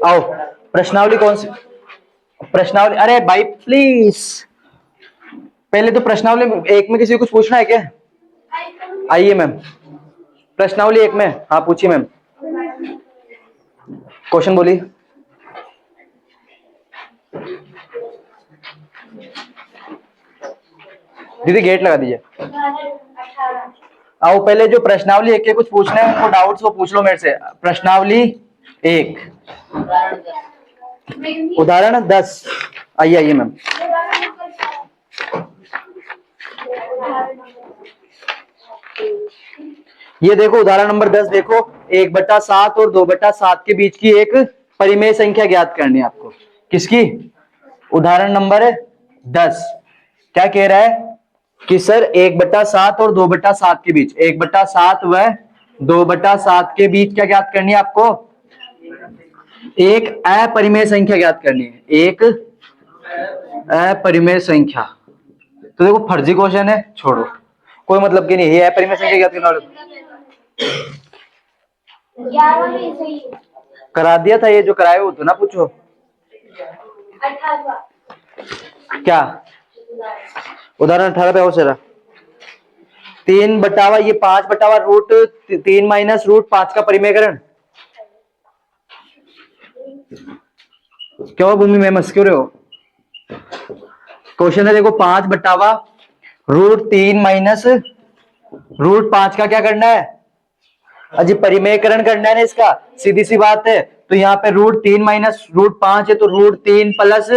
आओ, प्रश्नावली कौन सी प्रश्नावली? अरे भाई प्लीज, पहले तो प्रश्नावली एक में किसी को कुछ पूछना है क्या? आइए मैम, प्रश्नावली एक में, हाँ पूछिए मैम, क्वेश्चन बोलिए। दीदी गेट लगा दीजिए। आओ, पहले जो प्रश्नावली एक के कुछ पूछना है उनको डाउट्स वो पूछ लो मेरे से। प्रश्नावली एक, उदाहरण 10। आइए आइए मैम। ये देखो उदाहरण नंबर 10 देखो, 1/7 और 2/7 के बीच की एक परिमेय संख्या ज्ञात करनी है आपको। किसकी? उदाहरण नंबर 10 क्या कह रहा है कि सर 1/7 और 2/7 के बीच, 1/7 व 2/7 के बीच क्या ज्ञात करनी है आपको? एक अपरिमेय संख्या ज्ञात करनी है, एक अपरिमेय संख्या। तो देखो फर्जी क्वेश्चन है, छोड़ो, कोई मतलब की नहीं है, अपरिमेय संख्या ज्ञात करना करा दिया था, ये जो कराए वो तो ना पूछो क्या। उदाहरण 18 पे आओ जरा। 3/, ये 5/√3 माइनस √5 का परिमेयकरण। क्यों भूमि में मस्क क्यों रहे हो? क्वेश्चन है देखो, 5/√3 माइनस √5 का क्या करना है? अजी परिमेयकरण करना है ना इसका, सीधी सी बात है। तो यहाँ पे √3 माइनस √5 है, तो √3 प्लस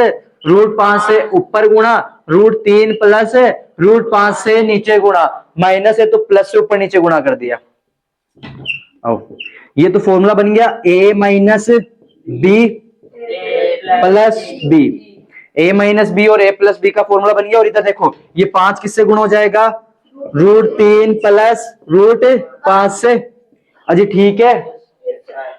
√5 से ऊपर गुणा, √3 प्लस √5 से नीचे गुणा, माइनस है तो प्लस से ऊपर नीचे गुणा कर दिया। आओ, ये तो फॉर्मूला बन गया a minus b plus b, a minus b और a प्लस बी का फॉर्मूला बन गया। और इधर देखो ये 5 किससे गुणा हो जाएगा? √3 प्लस √5 से। अजी ठीक है,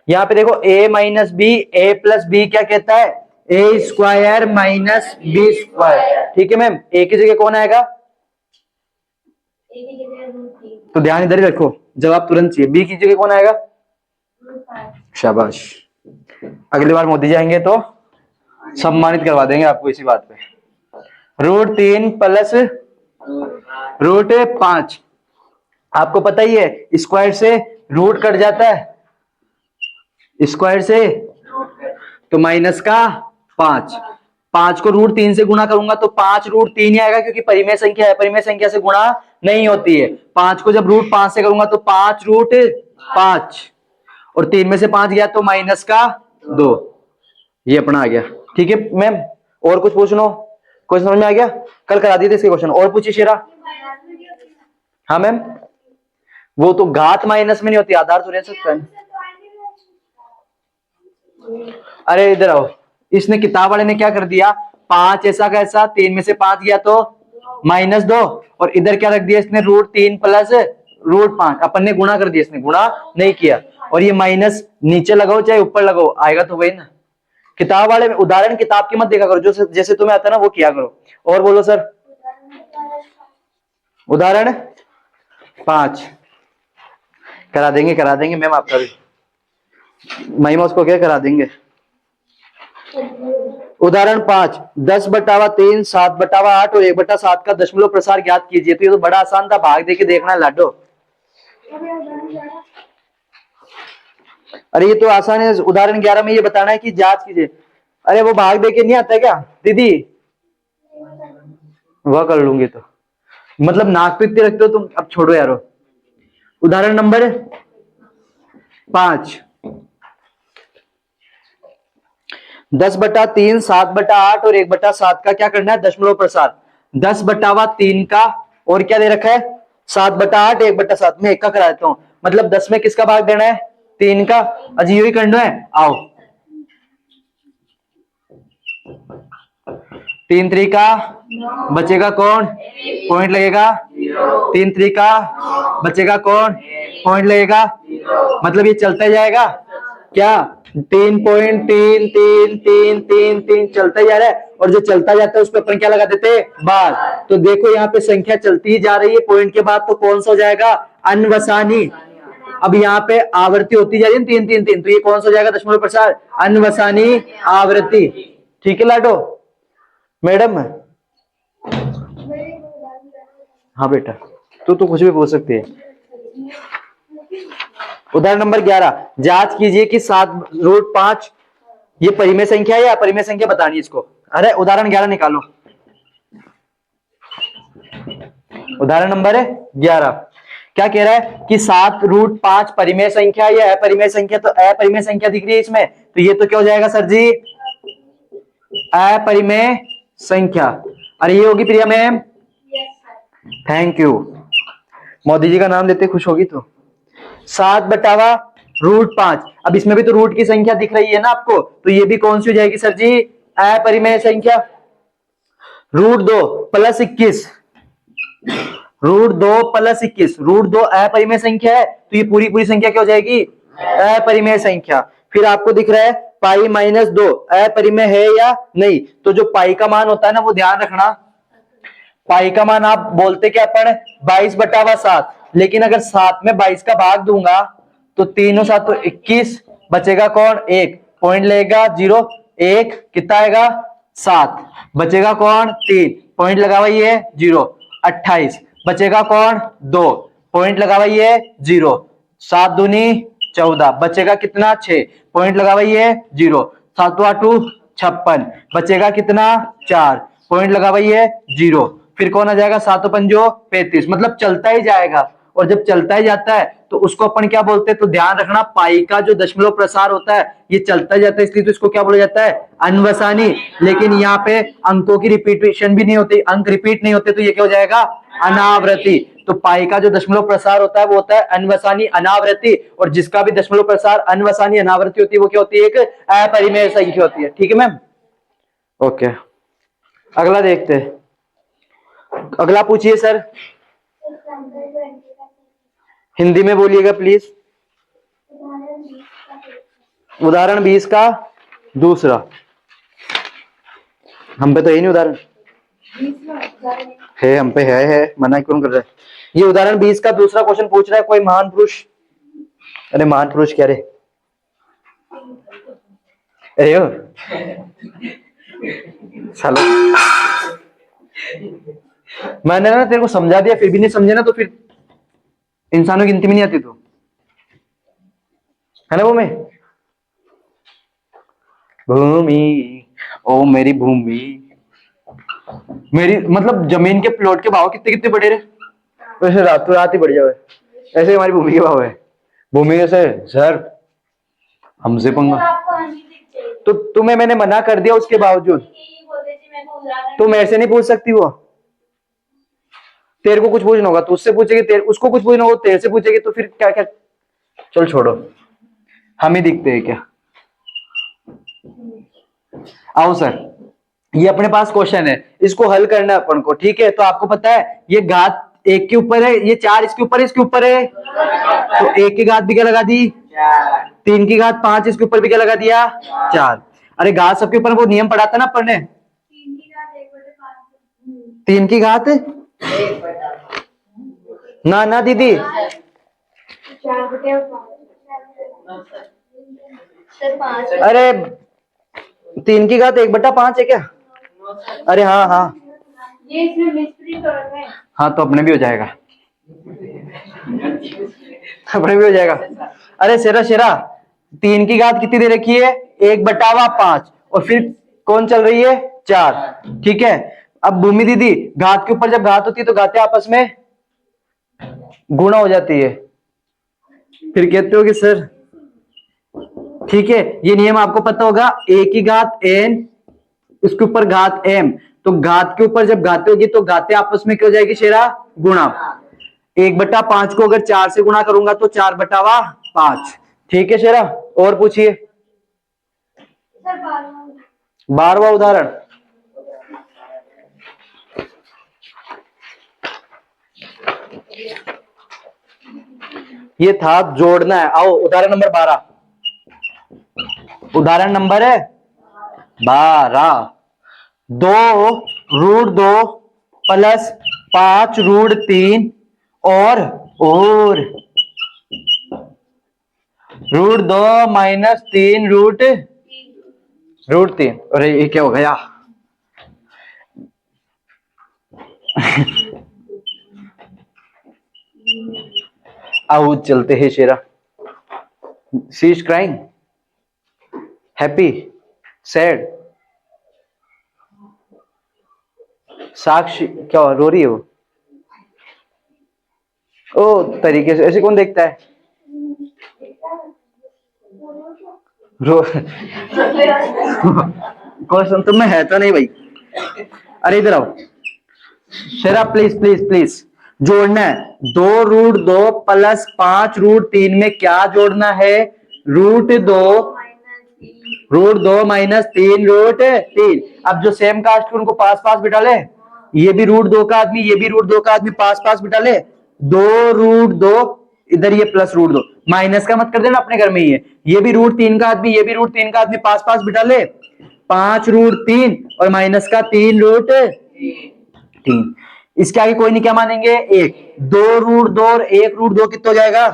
यहाँ पे देखो a minus b, a plus b क्या कहता है? a square minus b square. ठीक है मैम, a की जगह कौन आएगा? तो ध्यान इधर ही रखो, जवाब तुरंत चाहिए। b की जगह कौन आएगा? शाबाश, अगली बार मोदी जाएंगे तो सम्मानित करवा देंगे आपको इसी बात पे। √3 प्लस √5, आपको पता ही है स्क्वायर से रूट कट जाता है, स्क्वायर से तो माइनस का 5 को √3 से गुणा करूंगा तो 5√3 ही आएगा, क्योंकि परिमेय संख्या है, परिमेय संख्या से गुणा नहीं होती है। 5 को जब √5 से करूंगा तो 5√5, और 3 में से 5 गया तो माइनस का 2, ये अपना आ गया। ठीक है मैम, और कुछ पूछ लो, कुछ समझ में आ गया? कल करा दिए थे इसके क्वेश्चन, और पूछिए शेरा। हाँ मैम, वो तो घात माइनस में नहीं होती, आधार तो रह सकता है। अरे इधर आओ, इसने किताब वाले ने क्या कर दिया, 5 ऐसा का ऐसा, 3 में से 5 गया तो -2, और इधर क्या रख दिया इसने? √3 प्लस √5, अपन ने गुणा कर दिया, इसने गुणा नहीं किया। और ये माइनस नीचे लगाओ चाहे ऊपर लगाओ, आएगा तो वही ना। किताब वाले में उदाहरण किताब की मत देखा करो, जो जैसे तुम्हें आता है ना वो किया करो। और बोलो सर। उदाहरण 5 करा देंगे मैम, आपका भी महिमा उसको क्या करा देंगे। उदाहरण 5, 10/3 7/8 और 1/7 का दशमलव प्रसार ज्ञात कीजिए। तो ये तो बड़ा आसान था, भाग देके देखना है लाडो। अरे ये तो आसान है, उदाहरण 11 में ये बताना है कि जांच कीजिए। अरे वो भाग देके नहीं आता है क्या दीदी? वह कर लूंगी तो, मतलब नाक पे इतने रखते हो तुम, अब छोड़ो यारो। उदाहरण नंबर 5, 10/3 7/8 और 1/7 का क्या करना है? दशमलव प्रसार। 10/3 का और क्या दे रखा है? 7/8 1/7 में 1 का करा देता हूं, मतलब 10 में किसका भाग देना है? 3 का। अजीब ही करना है। आओ, 3 3 बचेगा कौन? पॉइंट लगेगा। 3 3 बचेगा कौन? पॉइंट लगेगा। मतलब ये चलता जाएगा क्या? 3.3 चलता जा रहा है, और जो चलता जाता है उस पर अपन क्या लगा देते हैं? बार। तो देखो यहाँ पे संख्या चलती ही जा रही है, पॉइंट के बाद तो कौन सा हो जाएगा? अनवसानी। अब यहाँ पे आवृत्ति होती जा रही है 3 3 3, तो ये कौन सा हो जाएगा दशमलव प्रसार? अनवसानी आवृत्ति। ठीक है लाडो मैडम? हाँ बेटा, तू तो कुछ भी पूछ सकती है। उदाहरण नंबर 11, जांच कीजिए कि 7√5 ये परिमेय संख्या है या अपरिमेय संख्या बतानी है इसको। अरे उदाहरण 11 निकालो। उदाहरण नंबर 11 क्या कह रहा है कि 7√5 परिमेय संख्या या अपरिमेय संख्या। तो अपरिमेय संख्या दिख रही है इसमें, तो ये तो क्या हो जाएगा सर जी? अपरिमेय संख्या। अरे ये होगी प्रिया ma'am? Thank you, Modi ji का नाम लेते खुश होगी। तो 7/√5, अब इसमें भी तो रूट की संख्या दिख रही है ना आपको, तो ये भी कौन सी हो जाएगी सर जी? अपरिमेय संख्या। √2 + 21, √2 + 21, √2 अपरिमेय संख्या है, तो ये पूरी पूरी संख्या क्या हो जाएगी? अपरिमेय संख्या। फिर आपको दिख रहा है π-2 अपरिमेय है या नहीं? तो जो पाई का मान होता है ना, वो ध्यान रखना, पाई का मान आप बोलते क्या अपन 22/7, लेकिन अगर 7 में 22 का भाग दूंगा तो 3 और 7 तो 21, बचेगा कौन? 1 पॉइंट लेगा 0, 1 कितना आएगा? 7, बचेगा कौन? 3 पॉइंट लगा हुआ ये 0, 28, बचेगा कौन? 2 पॉइंट लगा हुआ ये 0, 7 दूनी 14, बचेगा कितना? 6 पॉइंट लगा हुआ ये 0, 7 8 56, बचेगा कितना? 4 पॉइंट लगा हुआ ये 0। फिर कौन आ जाएगा? 7 5 35, मतलब चलता ही जाएगा। और जब चलता ही जाता है तो उसको अपन क्या बोलते हैं? तो ध्यान रखना, पाई का जो दशमलव प्रसार होता है ये चलता जाता है, इसलिए तो इसको क्या बोला जाता है? अनवसानी। लेकिन यहाँ पे अंकों की रिपीटेशन भी नहीं होती, अंक रिपीट नहीं होते, तो ये क्या हो जाएगा? अनावृत्ति। तो पाई का जो दशमलव प्रसार होता है वो होता है अनवसानी अनावृत्ति, और जिसका भी दशमलव प्रसार अनवसानी अनावृत्ति होती है वो क्या होती है? एक अपरिमेय संख्या होती है। ठीक है मैम? ओके, अगला देखते हैं। अगला पूछिए सर, हिंदी में बोलिएगा प्लीज। उदाहरण 20 का दूसरा। हम पे तो यही नहीं उदाहरण है, हम पे है, मना क्यों कर रहा है? ये उदाहरण 20 का दूसरा क्वेश्चन पूछ रहा है कोई महान पुरुष। अरे महान पुरुष क्या रे? अरे हो सालो, मैंने ना तेरे को समझा दिया फिर भी नहीं समझे ना, तो फिर इंसानों की गिनती में नहीं आती तू, है ना? वो मैं भूमि, ओ मेरी भूमि, मेरी मतलब जमीन के प्लॉट के भाव कितने कितने बढ़े रहे, वैसे रातों रात ही बढ़ जाए, ऐसे हमारी भूमि के भाव है। भूमि जैसे सर हमसे पंगा, तो तुम्हें मैंने मना कर दिया उसके बावजूद तो मेरे से नहीं पूछ सकती। वो तेरे को कुछ पूछना होगा तो उससे पूछेगी, तेरे उसको कुछ पूछना होगा तेरे से पूछेगी, तो फिर क्या क्या? चल छोड़ो, हम ही दिखते हैं क्या? आओ सर, ये अपने पास क्वेश्चन है, इसको हल करना है अपन को। ठीक है, तो आपको पता है ये घात 1 के ऊपर है, ये 4 इसके ऊपर है, इसके ऊपर है, तो 1 की घात भी क्या लगा दी? 3 की घात 5, इसके ऊपर भी क्या लगा दिया? 4। अरे घात सबके ऊपर वो नियम पढ़ा था ना अपन ने, 3 की घात ना ना दीदी, अरे 3 की घात 1/5 है क्या? अरे हाँ हाँ, ये इसमें मिस्त्री है। हाँ तो अपने भी हो जाएगा, अपने भी हो जाएगा। अरे शेरा शेरा, 3 की घात कितनी दे रखी है? 1/5, और फिर कौन चल रही है? 4। ठीक है, अब भूमि दीदी, घात के ऊपर जब घात होती है तो घातें आपस में गुणा हो जाती है, फिर कहते हो कि सर, ठीक है, ये नियम आपको पता होगा, a की घात n, उसके ऊपर घात m, तो घात के ऊपर जब घातें होगी तो घातें आपस में क्या हो जाएगी शेरा? गुणा। 1/5 को अगर 4 से गुणा करूंगा तो 4/5। ठीक है शेरा, और पूछिए। 12वां उदाहरण, ये था जोड़ना है। आओ उदाहरण नंबर 12, उदाहरण नंबर 12, 2√2 + 5√3 और रूट 2 माइनस 3 रूट 3। अरे ये क्या हो गया? आओ चलते हैं Shera. She is crying, happy, sad. Sakshi क्या रो रही है वो? ओ तरीके से ऐसे कौन देखता है? रो क्वेश्चन तुम में है तो नहीं भाई। अरे इधर आओ शेरा, प्लीज प्लीज प्लीज। जोड़ना है 2√2 प्लस 5√3 में क्या जोड़ना है? √2 माइनस 3√3। अब जो सेम कास्ट के उनको पास पास बिठा ले। ये भी √2 का आदमी, ये भी √2 का आदमी, पास पास बिठा ले। 2√2 इधर, ये प्लस √2, माइनस का मत कर देना, अपने घर में ही है। ये भी √3 का आदमी, ये भी √3 का आदमी, पास पास बिठा ले। 5√3 और माइनस का 3√3। इसके आगे कोई नहीं क्या मानेंगे? 1। 2√2 और 1√2 कितना हो जाएगा?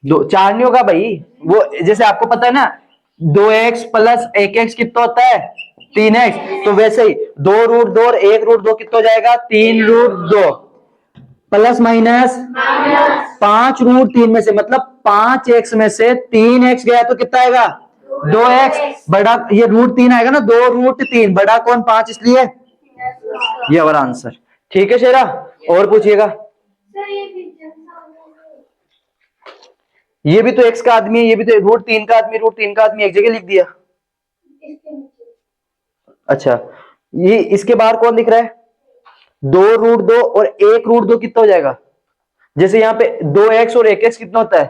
2। 4 नहीं होगा भाई, वो जैसे आपको पता है ना 2x प्लस 1x कितना होता है? 3x। तो वैसे ही 2√2 और 1√2 कितना हो जाएगा? 3√2। प्लस माइनस 5√3 में से, मतलब 5x में से 3x गया तो कितना आएगा? 2x। बड़ा ये √3 आएगा ना, 2√3 बड़ा कौन? 5, इसलिए ये हमारा आंसर। ठीक है शेरा, और पूछिएगा। सर ये पिक्चर ये भी तो x का आदमी है, ये भी तो √3 का आदमी, √3 का आदमी एक जगह लिख दिया। इसके नीचे अच्छा, ये इसके बाहर कौन दिख रहा है? 2√2 और 1√2 कितना हो जाएगा? जैसे यहाँ पे 2x और 1x कितना होता है,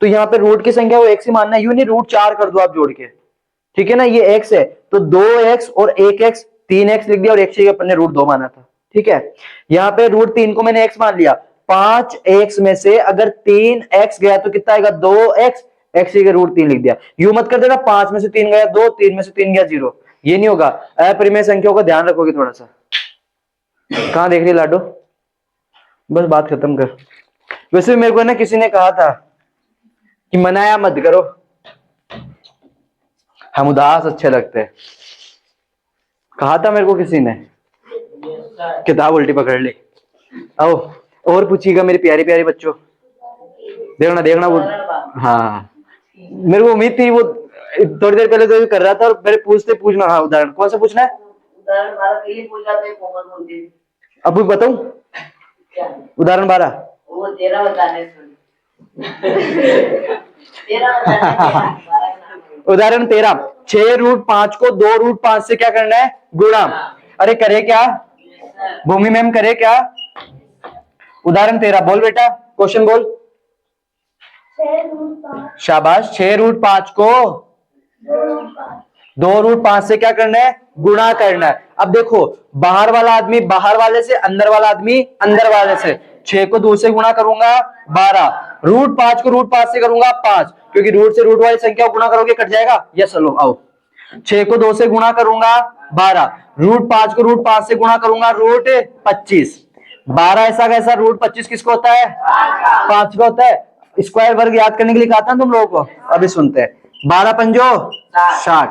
तो यहाँ पे रूट की संख्या वो x ही मानना है, यूं नहीं √4 कर दो आप जोड़ के। ठीक है ना, ये x है तो 2x और 1x, 3x लिख दिया और x अपन ने √2 माना था। ठीक है, यहाँ पे √3 को मैंने x मान लिया। 5x में से अगर 3x गया तो कितना आएगा? 2x, x की √3 लिख दिया। यूं मत कर देना 5 में से 3 गया 2, 3 में से 3 गया 0, ये नहीं होगा। अपरिमेय संख्याओं का ध्यान रखोगे थोड़ा सा। कहां देख रही लाडो? बस बात खत्म कर। वैसे भी मेरे को ना किसी ने कहा था कि मनाया मत करो, हम उदास अच्छे लगते हैं। कहा था मेरे को किसी ने, किताब उल्टी पकड़ ली। आओ और पूछिएगा मेरे प्यारे प्यारे बच्चों। देखना देखना वो, हाँ मेरे को उम्मीद थी वो थोड़ी देर पहले तो कर रहा था और मेरे पूछते पूछना। हाँ उदाहरण कौन सा पूछना है? उदाहरण 12 के लिए पूछ जाते हैं, कोमल बोलती है। अब बताऊं उदाहरण 12? वो 13 बताने उदाहरण 13, 6√5 को 2√5 से क्या करना है? गुणा। अरे करे क्या भूमि मैम, करे क्या? उदाहरण 13 बोल बेटा, क्वेश्चन बोल। 6√5 शाबाश। 6√5 को 2√5 से क्या करना है? गुणा करना है। अब देखो बाहर वाला आदमी बाहर वाले से, अंदर वाला आदमी अंदर वाले से। 6 को 2 से गुणा करूंगा 12, √5 को √5 से करूंगा 5, क्योंकि रूट से रूट वाली संख्या गुणा करोगे कट जाएगा। यस चलो आओ। 6 को 2 से गुणा करूंगा 12, √5 को √5 से गुणा करूंगा √25। 12 ऐसा कैसा? √25 किसको होता है? 5 का होता है। स्क्वायर वर्ग याद करने के लिए कहा था तुम लोगों को, अभी सुनते हैं। 12 पंजो 60,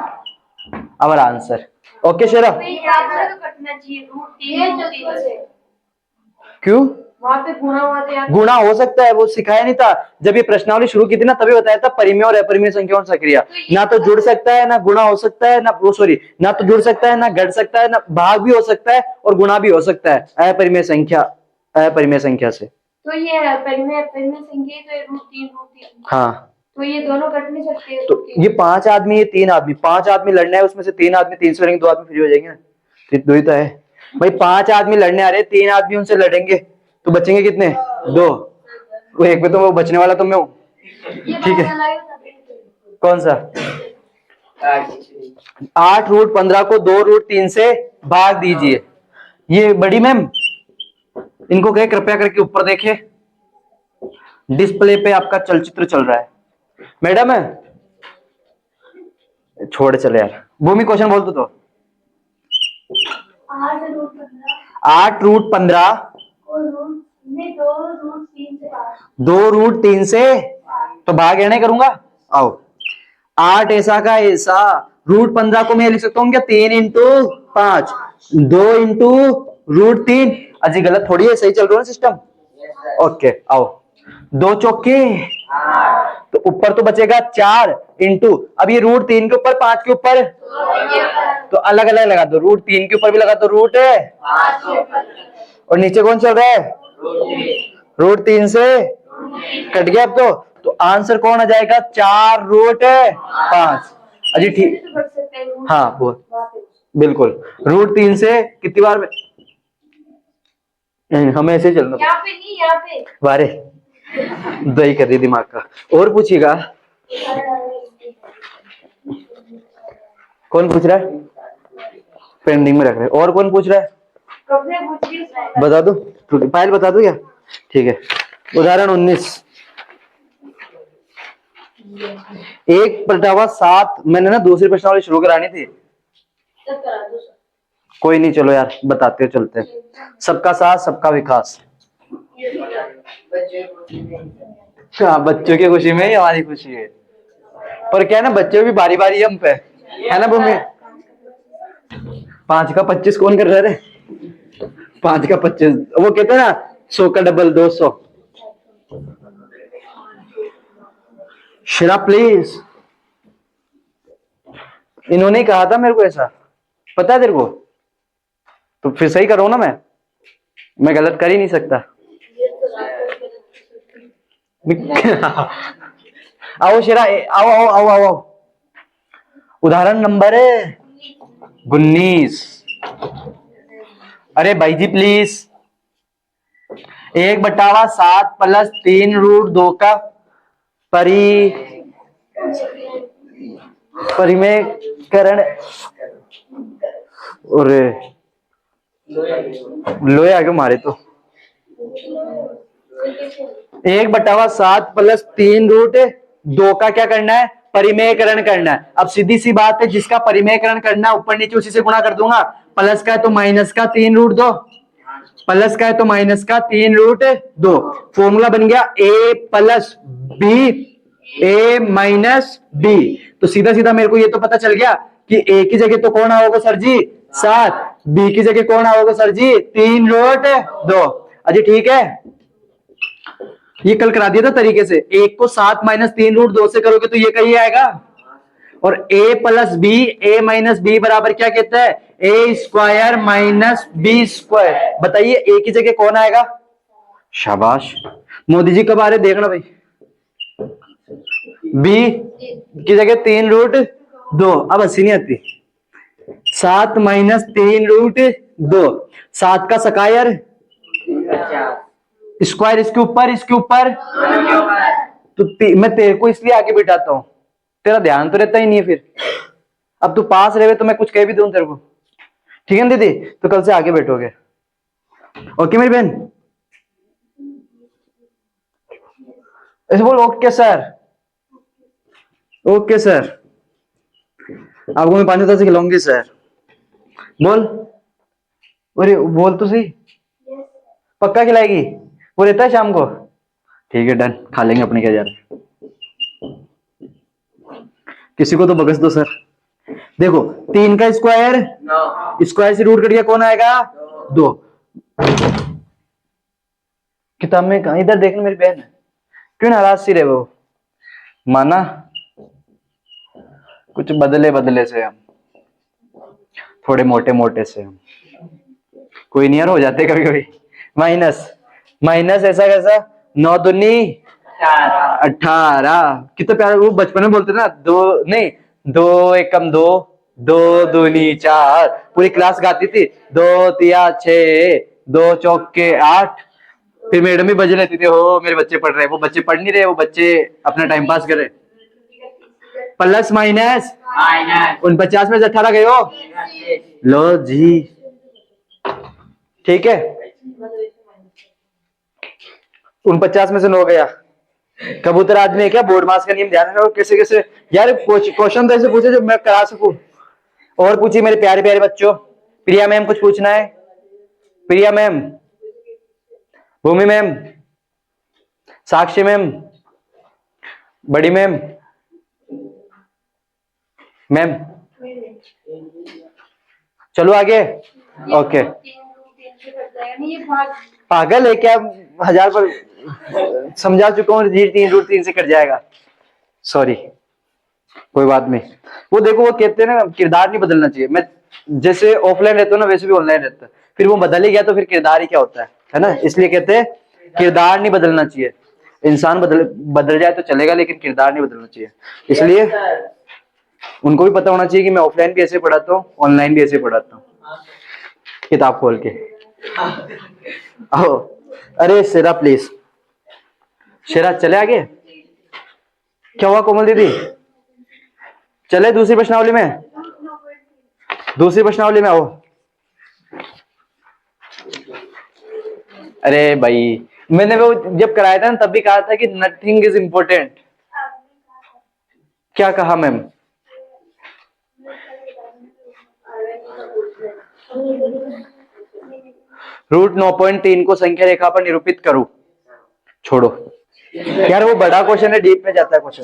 हमारा आंसर। ओके शेरा, तो कटना चाहिए √3 से। क्यों? वहां पे गुणा हुआ था, गुणा हो सकता है, वो सिखाया नहीं था जब ये प्रश्नावली शुरू की थी ना, तभी बताया था परिमेय और अपरिमेय संख्याओं से क्रिया ना तो जुड़ सकता है ना गुणा हो सकता है, ना वो सॉरी ना तो जुड़ सकता है ना घट सकता है, ना भाग भी हो सकता है और गुणा भी हो सकता है अपरिमेय संख्या, अपरिमेय संख्या से। तो ये परिमेय संख्या तो √3 हाँ तो ये दोनों कट नहीं सकते। तो ये 5 आदमी, ये 3 आदमी, 5 आदमी लड़ने हैं, उसमें से 3 आदमी 3 से लड़ेंगे, 2 आदमी फ्री हो जाएंगे ना, 2 ही तो है भाई। 5 आदमी लड़ने आ रहे, 3 आदमी उनसे लड़ेंगे तो बचेंगे कितने? 2। वो एक में तो वो बचने वाला तो मैं हूं। ठीक है, कौन सा? 8√15 को 2√3 से भाग दीजिए। ये बड़ी मैम इनको कहे कृपया करके ऊपर देखे, डिस्प्ले पे आपका चलचित्र चल रहा है। मैडम है छोड़ चले यार। भूमि क्वेश्चन बोल तो 8√15 को √3 से 2√3 से तो भाग नहीं करूंगा। आओ, 8 ऐसा का ऐसा, √15 को मैं लिख सकता हूँ क्या 3 इंटू 5, 2 इंटू √3। अजी गलत थोड़ी है, सही चल रहा है ना सिस्टम। ओके आओ, 2 चौके, तो ऊपर तो बचेगा 4 इंटू, अब ये √3 के ऊपर 5 के ऊपर, तो अलग अलग लगा दो, √3 के ऊपर भी लगा दो रूट है, और नीचे कौन चल रहा है √3 से कट गया। अब तो आंसर कौन आ जाएगा 4√5। अजी ठीक, हाँ वो बिल्कुल, √3 से कितनी बार में हमें ऐसे चलना यहाँ पे नहीं, यहाँ पे बारे दही कर दी दिमाग का। और पूछिएगा, कौन पूछ रहा है, पेंडिंग में रख रहे, और कौन पूछ रहा है कब से पूछ रही है? बता दो, फाइल बता दो क्या, ठीक है। उदाहरण 19, 1/7, मैंने ना दूसरी प्रश्नावली शुरू करानी थी, तब करा दो सर। कोई नहीं चलो यार बताते हो, चलते हैं। सबका साथ सबका विकास, हाँ बच्चों की खुशी में ही हमारी खुशी है, पर क्या है ना बच्चे भी बारी बारी हम पे है ना भूमि। 5 का 25 कौन कर रहा है, 5 का 25, वो कहते हैं ना 100 का डबल 200। शरा प्लीज, इन्होंने कहा था मेरे को ऐसा, पता है तेरे को, तो फिर सही करो ना, मैं गलत कर ही नहीं सकता। आओ शेरा, आओ आओ आओ आओ आओ, उदाहरण नंबर 19। अरे भाई जी प्लीज, 1/7 प्लस 3√2 का परिमेयकरण, और लोहे आगे मारे तो 1/7 प्लस 3√2 का क्या करना है परिमेयकरण करना है। अब सीधी सी बात है, जिसका परिमेयकरण करना है ऊपर नीचे उसी से गुणा कर दूंगा, प्लस का है तो माइनस का 3√2, प्लस का है तो माइनस का 3√2, फॉर्मूला बन गया a plus b a minus b. तो सीधा सीधा मेरे को ये तो पता चल गया कि a की जगह तो कौन आओगे सर जी 7, b की जगह कौन आओगे सर जी 3√2। अजी ठीक है, ये कल करा दिया था तरीके से, 1 को 7 माइनस 3√2 से करोगे तो ये कहीं आएगा, और a plus b a minus b बराबर क्या कहता है a² माइनस b²। बताइए a की जगह कौन आएगा, शाबाश मोदी जी कब आ रहे देखना भाई, b की जगह 3√2, अब हंसी नहीं आती, 7 माइनस 3√2, 7 का स्क्वायर, स्क्वायर इसके ऊपर, तो मैं तेरे को इसलिए आगे बिठाता हूं, तेरा ध्यान तो रहता ही नहीं है फिर। अब तू पास रहे तो मैं कुछ कह भी दूं तेरे को, ठीक है दीदी, तो कल से आगे बैठोगे, ओके मेरी बहन, ऐसे बोल ओके सर, ओके सर, आपको मैं 5 से खिलाऊंगी सर, बोल, अरे बोल तो सही, पक्का खिलाएगी, वो रहता है शाम को, ठीक है डन, खा लेंगे अपने क्या जा रहा है, किसी को तो बगस दो सर। देखो 3 का स्क्वायर, स्क्वायर से रूट कट गया कौन आएगा 2, किताब में कहा, इधर देखना मेरी बहन, क्यों नाराज सी रहे वो, माना कुछ बदले से हम, थोड़े मोटे से हम, कोई नहीं यार हो जाते कभी कभी। माइनस ऐसा कैसा, 9 दूनी 18, कितना प्यारा वो बचपन में बोलते ना, 2 एकम 2, 2 दूनी 4, पूरी क्लास गाती थी, 2 तिया 6, 2 चौके 8, फिर मैडम भी बज लेती थी, हो मेरे बच्चे पढ़ रहे, वो बच्चे पढ़ नहीं रहे, वो बच्चे अपना टाइम पास कर रहे। प्लस माइनस 49 में से 18 गए हो, लो जी ठीक है, 49 में से 9 गया। कबूतर आदमी है क्या, बोर्ड मास का नियम ध्यान रखो, कैसे कैसे यार क्वेश्चन तो ऐसे पूछे जो मैं करा सकूं। और पूछिए मेरे प्यारे प्यारे बच्चों, प्रिया मैम कुछ पूछना है, प्रिया मैम, भूमि मैम, साक्षी मैम, बड़ी मैम, मैम चलो आगे। ओके, तीन रूट तीन से कट जाएगा नहीं, ये भाग पागल है क्या? 1000 पर समझा चुका हूँ, 3 से कट जाएगा। सॉरी, कोई बात नहीं। वो देखो, वो कहते हैं ना किरदार नहीं बदलना चाहिए। मैं जैसे ऑफलाइन रहता हूँ ना, वैसे भी ऑनलाइन रहता है। फिर वो बदल ही गया तो फिर किरदार ही क्या होता है ना? इसलिए कहते हैं किरदार नहीं बदलना चाहिए। इंसान बदल जाए तो चलेगा, लेकिन किरदार नहीं बदलना चाहिए। इसलिए उनको भी पता होना चाहिए कि मैं ऑफलाइन भी ऐसे पढ़ाता हूँ, ऑनलाइन भी ऐसे पढ़ाता हूँ, किताब खोल के। आओ, अरे शेरा प्लीज, शेरा चले आगे। क्या हुआ कोमल दीदी? चले दूसरी प्रश्नावली में, दूसरी प्रश्नावली में आओ। अरे भाई, मैंने वो जब कराया था ना तब भी कहा था कि नथिंग इज इम्पोर्टेंट। क्या कहा मैम? रूट 9.3 को संख्या रेखा पर निरूपित करो। छोड़ो यार, वो बड़ा क्वेश्चन है, डीप में जाता है क्वेश्चन।